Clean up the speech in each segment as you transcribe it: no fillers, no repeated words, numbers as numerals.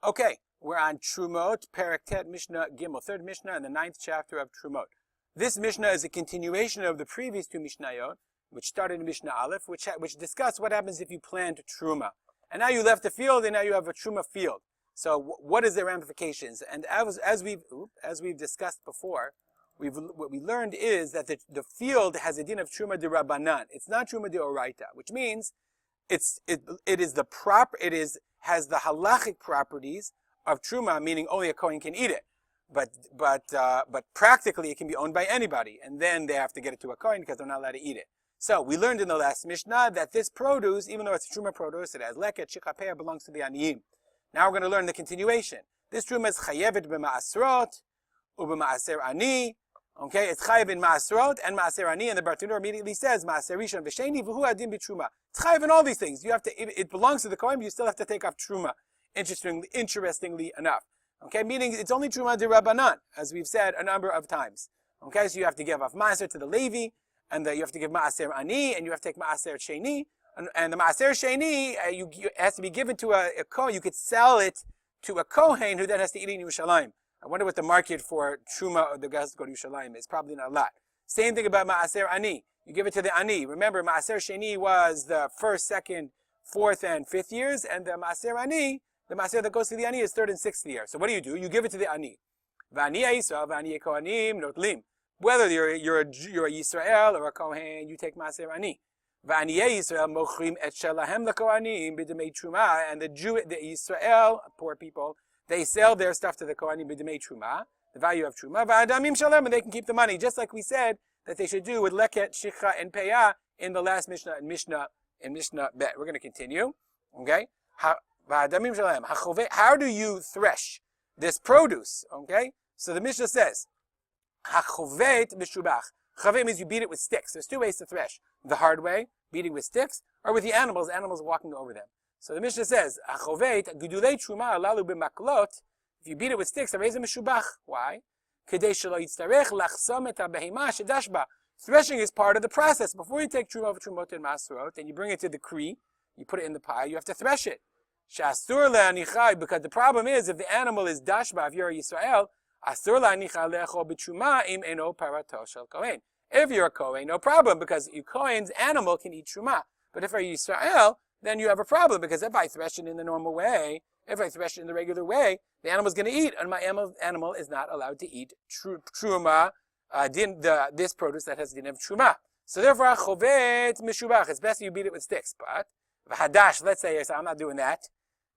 Okay, we're on Terumot, Perek Tet, Mishnah Gimel, third Mishnah in the 9th chapter of Terumot. This Mishnah is a continuation of the previous two Mishnayot, which started in Mishnah Aleph, which discussed what happens if you plant Terumah. And now you left the field, and now you have a Terumah field. So what is the ramifications? And as we've discussed before, what we learned is that the field has a din of Terumah de Rabbanan. It's not Terumah de Oraita, which means it has the halachic properties of Terumah, meaning only a Kohen can eat it. But practically it can be owned by anybody, and then they have to get it to a Kohen because they're not allowed to eat it. So we learned in the last Mishnah that this produce, even though it's Terumah produce, it has leket, shikapeh, belongs to the aniyim. Now we're going to learn the continuation. This Terumah is chayevet b'ma'asrot, u'b'ma'aser ani. Okay, it's chayev in ma'asrot and ma'aser ani, and the Bartanur immediately says ma'aser rishon v'sheni v'hu adin b'Terumah. It's chayev in all these things. You have to. It belongs to the Kohen, but you still have to take off Terumah. Interestingly enough. Okay, meaning it's only Terumah de Rabbanan, as we've said a number of times. Okay, so you have to give off ma'aser to the Levi, and you have to give ma'aser ani, and you have to take ma'aser sheni, and the ma'aser sheni it has to be given to a Kohen. You could sell it to a Kohen who then has to eat it in Yerushalayim. I wonder what the market for Terumah or the guys that go to Yerushalayim is. Probably not a lot. Same thing about ma'aser ani. You give it to the ani. Remember, ma'aser sheni was the first, second, fourth, and fifth years, and the ma'aser ani, the ma'aser that goes to the ani, is third and sixth year. So what do? You give it to the ani. V'ani Yisrael, v'ani kohanim notlim. Whether you're a Yisrael or a Kohen, you take ma'aser ani. V'ani Yisrael mochrim et shelahem lekohanim b'demei Terumah, and the Yisrael, poor people, they sell their stuff to the Kohanim b'demei Terumah, the value of Terumah, v'adamim shalem, and they can keep the money, just like we said that they should do with leket, shikha, and peyah in the last Mishnah, in Mishnah Bet. We're going to continue. Okay? How do you thresh this produce? Okay? So the Mishnah says, hachovet b'shubach. Chavet means you beat it with sticks. There's two ways to thresh. The hard way, beating with sticks, or with the animals walking over them. So the Mishnah says, hachovet gudulei Terumah alalu b'maklot. If you beat it with sticks, a reason b'shubach. Why? Kedei shelo yitzarech lachsom et habehima shedash ba. Threshing is part of the process. Before you take Terumah of Terumot and Masrot, and you bring it to the Kri, you put it in the pie, you have to thresh it. Shastur le'anichai, because the problem is, if the animal is dashba, if you're a Yisrael, astur le'anichai le'echol b'Terumah im eno parato shel Kohen. If you're a Kohen, no problem, because your Kohen's animal can eat Terumah. But if you're a Yisrael, then you have a problem, because if I thresh it in the normal way, if I thresh it in the regular way, the animal's going to eat, and my animal is not allowed to eat Terumah, this produce that has din of Terumah. So therefore, chovet mishubach. It's best you beat it with sticks. But hadash, let's say, I'm not doing that.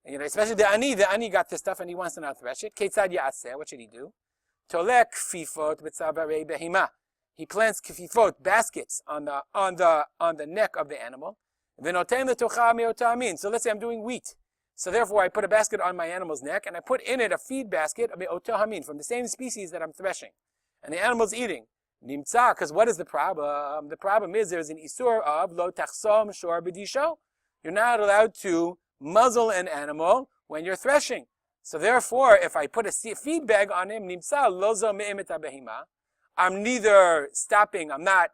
Especially the ani got this stuff and he wants to not thresh it. Ketzad ya'aseh, what should he do? Tolek kfifot b'tzabarei behima. He plants kfifot, baskets, on the neck of the animal. V'noten letocha me'ota amin. So let's say I'm doing wheat. So therefore, I put a basket on my animal's neck and I put in it a feed basket of me'ota amin, from the same species that I'm threshing. And the animal's eating. Nimtza, because what is the problem? The problem is there's an isur of lo tachsom shor b'disho. You're not allowed to muzzle an animal when you're threshing. So therefore, if I put a feed bag on him, nimtza lo zo me'emet behima, I'm neither stopping, I'm not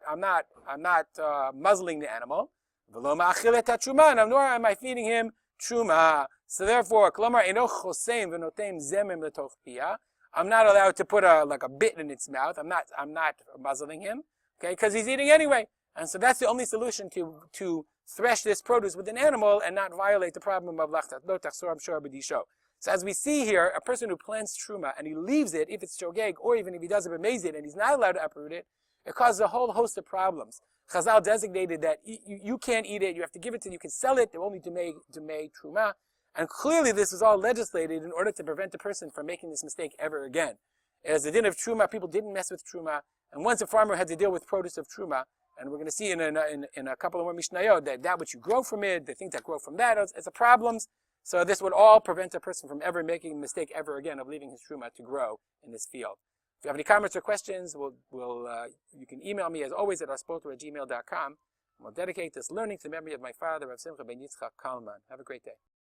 muzzling the animal, v'lo ma'achilet Terumah, nor am I feeding him Terumah. So therefore, klomar eno choseim v'notem zemim letoch piyah. I'm not allowed to put a bit in its mouth. I'm not muzzling him, okay, because he's eating anyway. And so that's the only solution to thresh this produce with an animal and not violate the problem of lachtat lo tachsor shor b'disho. So as we see here, a person who plants Terumah and he leaves it, if it's shogeg, or even if he does it b'mezid and he's not allowed to uproot it, it causes a whole host of problems. Chazal designated that you can't eat it. You have to give it to. You can sell it. They're only to make Terumah. And clearly this is all legislated in order to prevent a person from making this mistake ever again. As the din of Terumah, people didn't mess with Terumah. And once a farmer had to deal with produce of Terumah, and we're going to see in a couple of more Mishnayot that which you grow from it, the things that grow from that, it's a problems. So this would all prevent a person from ever making a mistake ever again of leaving his Terumah to grow in this field. If you have any comments or questions, you can email me as always at arspoter@gmail.com. We'll dedicate this learning to the memory of my father, Rav Simcha ben Yitzchak Kalman. Have a great day.